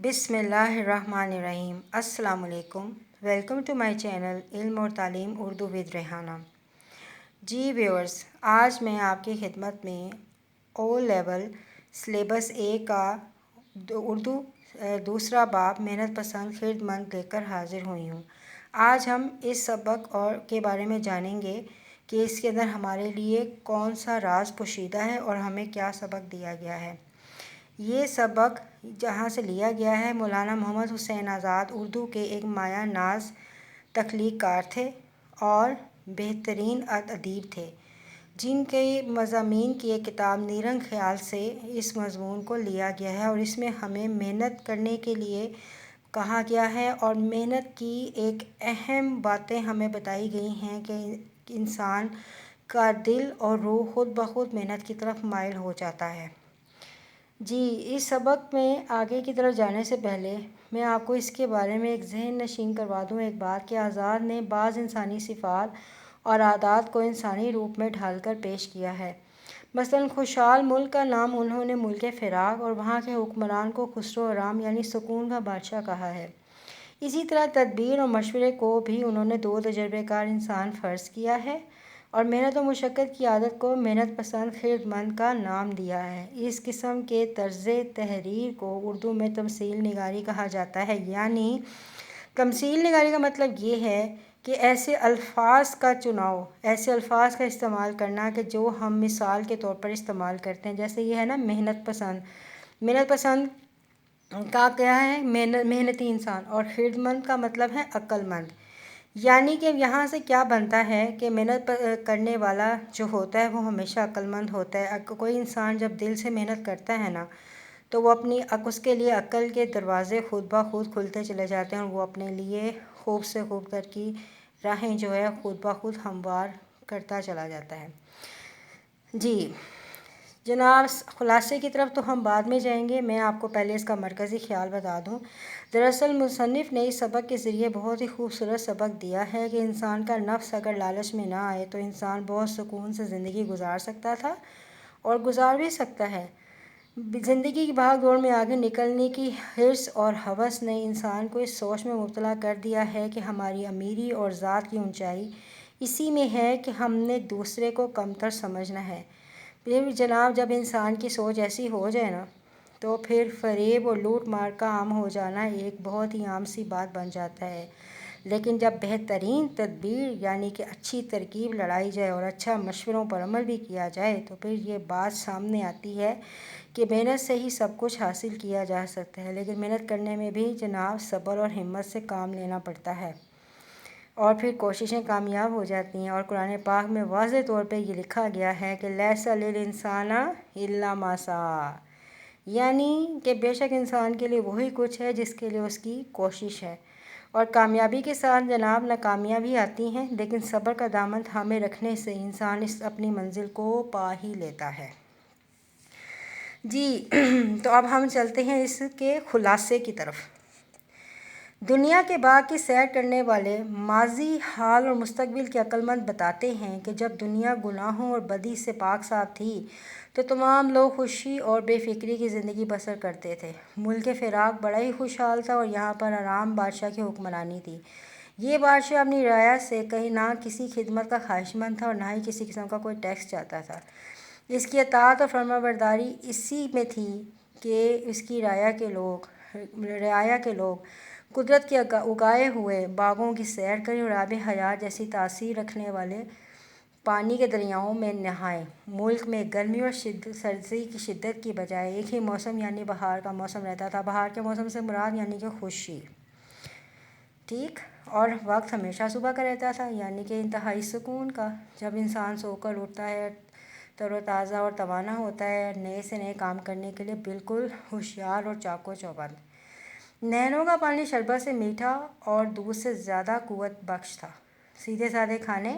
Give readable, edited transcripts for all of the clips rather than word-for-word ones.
بسم اللہ الرحمن الرحیم۔ السلام علیکم، ویلکم ٹو مائی چینل علم اور تعلیم اردو ود ریحانہ۔ جی ویورز، آج میں آپ کی خدمت میں او لیول سلیبس اے کا اردو دوسرا باب محنت پسند خرد مند لے کر حاضر ہوئی ہوں۔ آج ہم اس سبق کے بارے میں جانیں گے کہ اس کے اندر ہمارے لیے کون سا راز پوشیدہ ہے اور ہمیں کیا سبق دیا گیا ہے۔ یہ سبق جہاں سے لیا گیا ہے مولانا محمد حسین آزاد اردو کے ایک مایہ ناز تخلیق کار تھے اور بہترین ادیب تھے، جن کے مضامین کی ایک کتاب نیرنگ خیال سے اس مضمون کو لیا گیا ہے اور اس میں ہمیں محنت کرنے کے لیے کہا گیا ہے اور محنت کی ایک اہم باتیں ہمیں بتائی گئی ہیں کہ انسان کا دل اور روح خود بخود محنت کی طرف مائل ہو جاتا ہے۔ جی، اس سبق میں آگے کی طرف جانے سے پہلے میں آپ کو اس کے بارے میں ایک ذہن نشین کروا دوں ایک بات کہ آزاد نے بعض انسانی صفات اور عادات کو انسانی روپ میں ڈھال کر پیش کیا ہے۔ مثلاً خوشحال ملک کا نام انہوں نے ملک فراغ اور وہاں کے حکمران کو خسرو آرام یعنی سکون کا بادشاہ کہا ہے۔ اسی طرح تدبیر اور مشورے کو بھی انہوں نے دو تجربے کار انسان فرض کیا ہے اور محنت و مشقت کی عادت کو محنت پسند خرد مند کا نام دیا ہے۔ اس قسم کے طرز تحریر کو اردو میں تمثیل نگاری کہا جاتا ہے، یعنی تمثیل نگاری کا مطلب یہ ہے کہ ایسے الفاظ کا چناؤ، ایسے الفاظ کا استعمال کرنا کہ جو ہم مثال کے طور پر استعمال کرتے ہیں، جیسے یہ ہے نا محنت پسند۔ محنت پسند کا کیا ہے؟ محنتی انسان، اور خرد مند کا مطلب ہے عقل مند۔ یعنی کہ یہاں سے کیا بنتا ہے کہ محنت کرنے والا جو ہوتا ہے وہ ہمیشہ عقل مند ہوتا ہے۔ کوئی انسان جب دل سے محنت کرتا ہے نا تو وہ اس کے لیے عقل کے دروازے خود بخود کھلتے چلے جاتے ہیں اور وہ اپنے لیے خوب سے خوب تر کی راہیں جو ہے خود بخود ہموار کرتا چلا جاتا ہے۔ جی جناب، خلاصے کی طرف تو ہم بعد میں جائیں گے، میں آپ کو پہلے اس کا مرکزی خیال بتا دوں۔ دراصل مصنف نے اس سبق کے ذریعے بہت ہی خوبصورت سبق دیا ہے کہ انسان کا نفس اگر لالچ میں نہ آئے تو انسان بہت سکون سے زندگی گزار سکتا تھا اور گزار بھی سکتا ہے۔ زندگی کی بھاگ دوڑ میں آگے نکلنے کی حرص اور ہوس نے انسان کو اس سوچ میں مبتلا کر دیا ہے کہ ہماری امیری اور ذات کی اونچائی اسی میں ہے کہ ہم نے دوسرے کو کمتر سمجھنا ہے۔ پھر جناب، جب انسان کی سوچ ایسی ہو جائے نا تو پھر فریب اور لوٹ مار کا عام ہو جانا ایک بہت ہی عام سی بات بن جاتا ہے۔ لیکن جب بہترین تدبیر یعنی کہ اچھی ترکیب لڑائی جائے اور اچھا مشوروں پر عمل بھی کیا جائے تو پھر یہ بات سامنے آتی ہے کہ محنت سے ہی سب کچھ حاصل کیا جا سکتا ہے، لیکن محنت کرنے میں بھی جناب صبر اور ہمت سے کام لینا پڑتا ہے اور پھر کوششیں کامیاب ہو جاتی ہیں۔ اور قرآن پاک میں واضح طور پہ یہ لکھا گیا ہے کہ لیس للانسان الا ما سعی، یعنی کہ بے شک انسان کے لیے وہی کچھ ہے جس کے لیے اس کی کوشش ہے، اور کامیابی کے ساتھ جناب ناکامیاں بھی آتی ہیں، لیکن صبر کا دامن تھامے رکھنے سے انسان اپنی منزل کو پا ہی لیتا ہے۔ جی تو اب ہم چلتے ہیں اس کے خلاصے کی طرف۔ دنیا کے باغ کی سیر کرنے والے ماضی، حال اور مستقبل کے عقل مند بتاتے ہیں کہ جب دنیا گناہوں اور بدی سے پاک صاف تھی تو تمام لوگ خوشی اور بے فکری کی زندگی بسر کرتے تھے۔ ملک فراق بڑا ہی خوشحال تھا اور یہاں پر آرام بادشاہ کی حکمرانی تھی۔ یہ بادشاہ اپنی رعایا سے کہیں نہ کسی خدمت کا خواہش مند تھا اور نہ ہی کسی قسم کا کوئی ٹیکس چاہتا تھا۔ اس کی اطاعت اور فرمانبرداری اسی میں تھی کہ اس کی رعایا کے لوگ قدرت کے اگائے ہوئے باغوں کی سیر کریں اور آب حیات جیسی تاثیر رکھنے والے پانی کے دریاؤں میں نہائیں۔ ملک میں گرمی اور سردی کی شدت کی بجائے ایک ہی موسم یعنی بہار کا موسم رہتا تھا۔ بہار کے موسم سے مراد یعنی کہ خوشی، ٹھیک، اور وقت ہمیشہ صبح کا رہتا تھا یعنی کہ انتہائی سکون کا، جب انسان سو کر اٹھتا ہے تر و تازہ اور توانا ہوتا ہے نئے سے نئے کام کرنے کے لیے بالکل ہوشیار اور چاق و چوبند۔ نہروں کا پانی شربت سے میٹھا اور دودھ سے زیادہ قوت بخش تھا۔ سیدھے سادے کھانے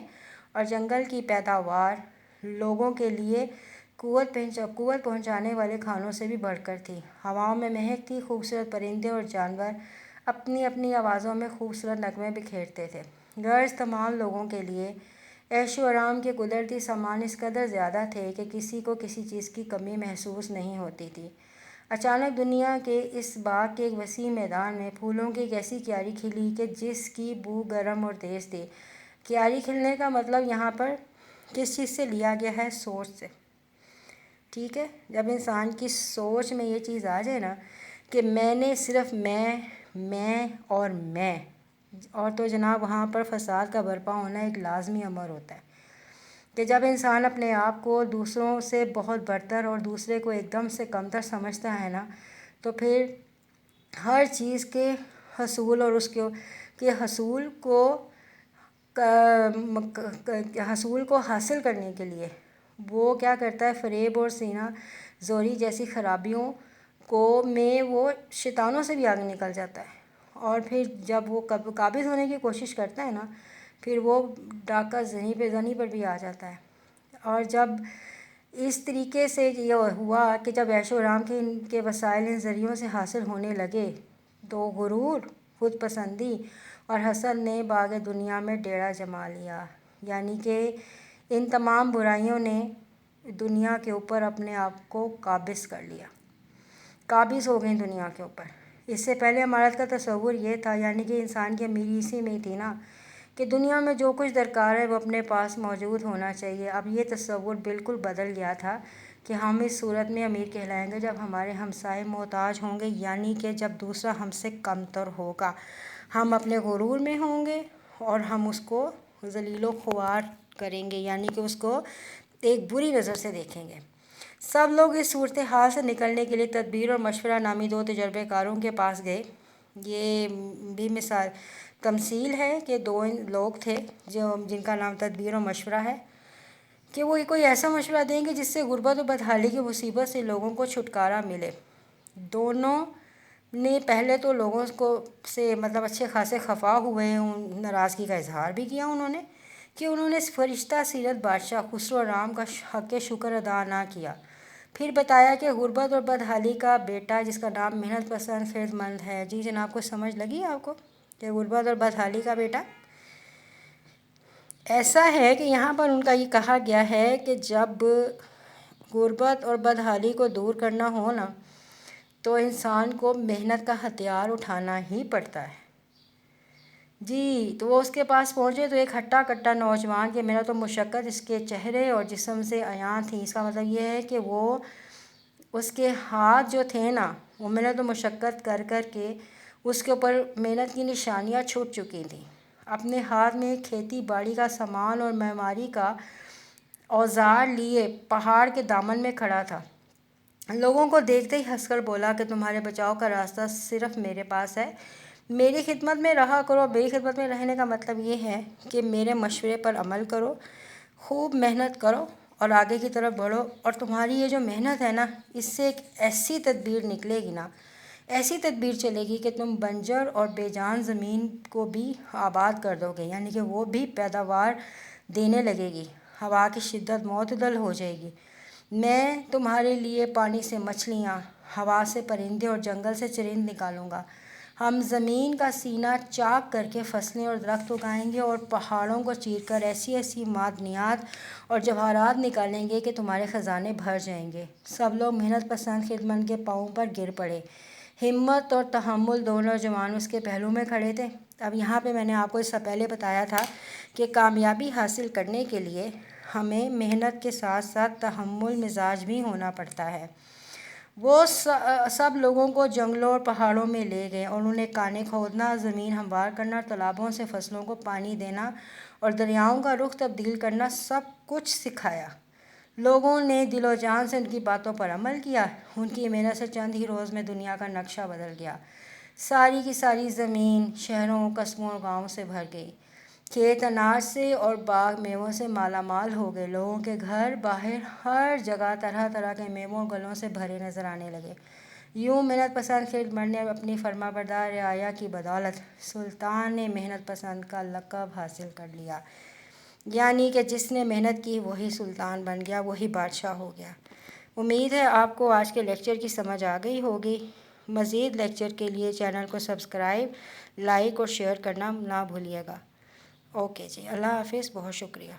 اور جنگل کی پیداوار لوگوں کے لیے قوت پہنچانے والے کھانوں سے بھی بڑھ کر تھی۔ ہواؤں میں مہکتی خوبصورت پرندے اور جانور اپنی اپنی آوازوں میں خوبصورت نغمے بکھیرتے تھے۔ غرض تمام لوگوں کے لیے عیش و آرام کے قدرتی سامان اس قدر زیادہ تھے کہ کسی کو کسی چیز کی کمی محسوس نہیں ہوتی تھی۔ اچانک دنیا کے اس باغ کے ایک وسیع میدان میں پھولوں کی ایک ایسی کیاری کھلی کہ جس کی بو گرم اور تیز تھی۔ کیاری کھلنے کا مطلب یہاں پر کس چیز سے لیا گیا ہے؟ سوچ سے، ٹھیک ہے۔ جب انسان کی سوچ میں یہ چیز آ جائے نا کہ میں نے صرف میں اور تو جناب وہاں پر فساد کا برپا ہونا ایک لازمی امر ہوتا ہے کہ جب انسان اپنے آپ کو دوسروں سے بہت برتر اور دوسرے کو ایک دم سے کمتر سمجھتا ہے نا، تو پھر ہر چیز کے حصول اور اس کے حصول کو حاصل کرنے کے لیے وہ کیا کرتا ہے؟ فریب اور سینہ زوری جیسی خرابیوں میں وہ شیطانوں سے بھی آگے نکل جاتا ہے، اور پھر جب وہ قابض ہونے کی کوشش کرتا ہے نا، پھر وہ ڈاکہ زنی پر بھی آ جاتا ہے۔ اور جب اس طریقے سے یہ ہوا کہ جب عیش و آرام کے وسائل ان ذریعوں سے حاصل ہونے لگے تو غرور، خود پسندی اور حسد نے باغ دنیا میں ڈیرا جما لیا، یعنی کہ ان تمام برائیوں نے دنیا کے اوپر اپنے آپ کو قابض ہو گئیں دنیا کے اوپر۔ اس سے پہلے امارت کا تصور یہ تھا، یعنی کہ انسان کی امیری اسی میں تھی نا، کہ دنیا میں جو کچھ درکار ہے وہ اپنے پاس موجود ہونا چاہیے۔ اب یہ تصور بالکل بدل گیا تھا کہ ہم اس صورت میں امیر کہلائیں گے جب ہمارے ہمسائے محتاج ہوں گے، یعنی کہ جب دوسرا ہم سے کمتر ہوگا، ہم اپنے غرور میں ہوں گے اور ہم اس کو ذلیل و خوار کریں گے، یعنی کہ اس کو ایک بری نظر سے دیکھیں گے۔ سب لوگ اس صورتحال سے نکلنے کے لیے تدبیر اور مشورہ نامی دو تجربہ کاروں کے پاس گئے۔ یہ بھی تمثیل ہے کہ دو لوگ تھے جن کا نام تدبیر اور مشورہ ہے، کہ وہ کوئی ایسا مشورہ دیں گے جس سے غربت و بدحالی کی مصیبت سے لوگوں کو چھٹکارا ملے۔ دونوں نے پہلے تو لوگوں سے اچھے خاصے خفا ہوئے، ناراضگی کا اظہار بھی کیا کہ انہوں نے فرشتہ سیرت بادشاہ خسرو رام کا حق شکر ادا نہ کیا۔ پھر بتایا کہ غربت اور بدحالی کا بیٹا جس کا نام محنت پسند خرد مند ہے۔ جی جناب، کچھ سمجھ لگی آپ کو کہ غربت اور بدحالی کا بیٹا ایسا ہے کہ یہاں پر ان کا یہ کہا گیا ہے کہ جب غربت اور بدحالی کو دور کرنا ہو نا، تو انسان کو محنت کا ہتھیار اٹھانا ہی پڑتا ہے۔ جی، تو وہ اس کے پاس پہنچے تو ایک ہٹا کٹا نوجوان کہ محنت و مشقت اس کے چہرے اور جسم سے عیاں تھیں۔ اس کا مطلب یہ ہے کہ اس کے ہاتھ جو تھے نا، وہ محنت و مشقت کر کے اس کے اوپر محنت کی نشانیاں چھوٹ چکی تھیں۔ اپنے ہاتھ میں کھیتی باڑی کا سامان اور معماری کا اوزار لیے پہاڑ کے دامن میں کھڑا تھا۔ لوگوں کو دیکھتے ہی ہنس کر بولا کہ تمہارے بچاؤ کا راستہ صرف میرے پاس ہے، میری خدمت میں رہا کرو۔ میری خدمت میں رہنے کا مطلب یہ ہے کہ میرے مشورے پر عمل کرو، خوب محنت کرو اور آگے کی طرف بڑھو، اور تمہاری یہ جو محنت ہے نا، اس سے ایک ایسی تدبیر نکلے گی نا، ایسی تدبیر چلے گی کہ تم بنجر اور بے جان زمین کو بھی آباد کر دو گے، یعنی کہ وہ بھی پیداوار دینے لگے گی، ہوا کی شدت معتدل ہو جائے گی۔ میں تمہارے لیے پانی سے مچھلیاں، ہوا سے پرندے اور جنگل سے چرند نکالوں گا۔ ہم زمین کا سینہ چاک کر کے فصلیں اور درخت اگائیں گے اور پہاڑوں کو چیر کر ایسی معدنیات اور جواہرات نکالیں گے کہ تمہارے خزانے بھر جائیں گے۔ سب لوگ محنت پسند خدمت کے پاؤں پر گر پڑے۔ ہمت اور تحمل دونوں نوجوان اس کے پہلو میں کھڑے تھے۔ اب یہاں پہ میں نے آپ کو اس سے پہلے بتایا تھا کہ کامیابی حاصل کرنے کے لیے ہمیں محنت کے ساتھ ساتھ تحمل مزاج بھی ہونا پڑتا ہے۔ وہ سب لوگوں کو جنگلوں اور پہاڑوں میں لے گئے اور انہیں کانیں کھودنا، زمین ہموار کرنا، تالابوں سے فصلوں کو پانی دینا اور دریاؤں کا رخ تبدیل کرنا سب کچھ سکھایا۔ لوگوں نے دل و جان سے ان کی باتوں پر عمل کیا۔ ان کی محنت سے چند ہی روز میں دنیا کا نقشہ بدل گیا۔ ساری کی ساری زمین شہروں، قصبوں اور گاؤں سے بھر گئی۔ کھیت اناج سے اور باغ میووں سے مالا مال ہو گئے۔ لوگوں کے گھر باہر ہر جگہ طرح طرح کے میووں اور گلوں سے بھرے نظر آنے لگے۔ یوں محنت پسند خرد مند نے اپنی فرمانبردار رعایا کی بدولت سلطان محنت پسند کا لقب حاصل کر لیا، یعنی کہ جس نے محنت کی وہی سلطان بن گیا، وہی بادشاہ ہو گیا۔ امید ہے آپ کو آج کے لیکچر کی سمجھ آ گئی ہوگی۔ مزید لیکچر کے لیے چینل کو سبسکرائب، لائک اور شیئر کرنا نہ بھولیے گا۔ اوکے جی، اللہ حافظ، بہت شکریہ۔